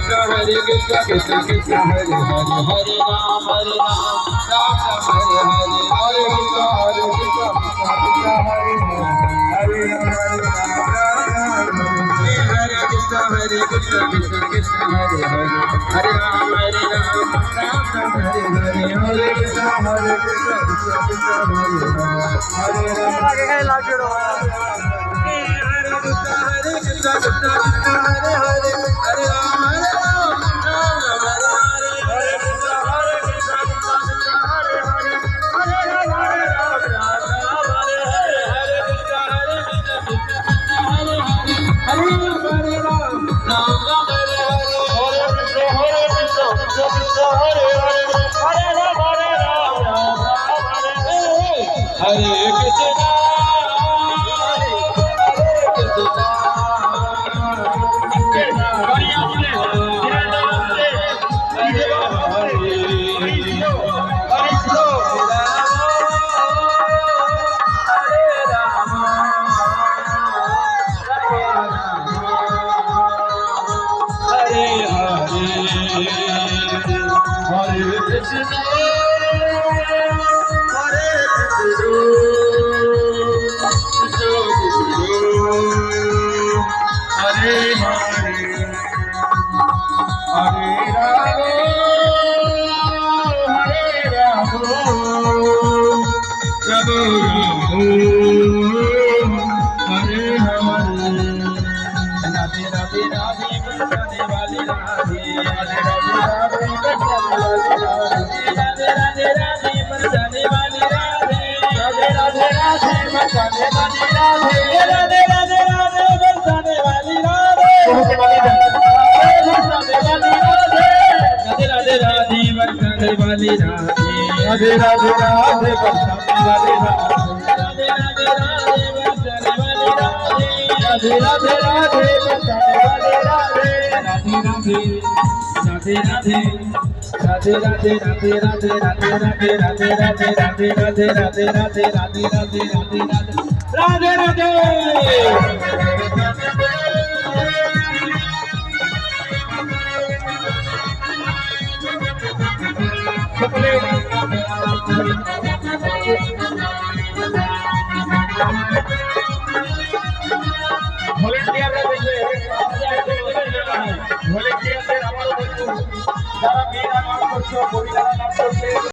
Krishna Krishna Hare Hare Hare Ram Ram Hare Hare Hare Krishna Krishna Hare Hare Hare Krishna Hare Krishna Krishna Krishna Hare Hare Hare Ram Ram Hare Hare Hare Krishna Krishna Krishna Hare Hare Hare Ram Krishna Krishna Hare Hare Hare Ram Radhe Radhe Radhe Bhartane wali Radhe Radhe Radhe Radhe Radhe Bhartane wali Radhe Radhe Radhe Radhe Radhe Radhe Radhe Radhe Radhe Radhe Radhe Radhe Radhe Radhe Radhe Radhe Radhe ভলেন্টিয়ারদের আমারও বলবো যারা মেয়েরা নাম করছো কবিতারা নাম করছে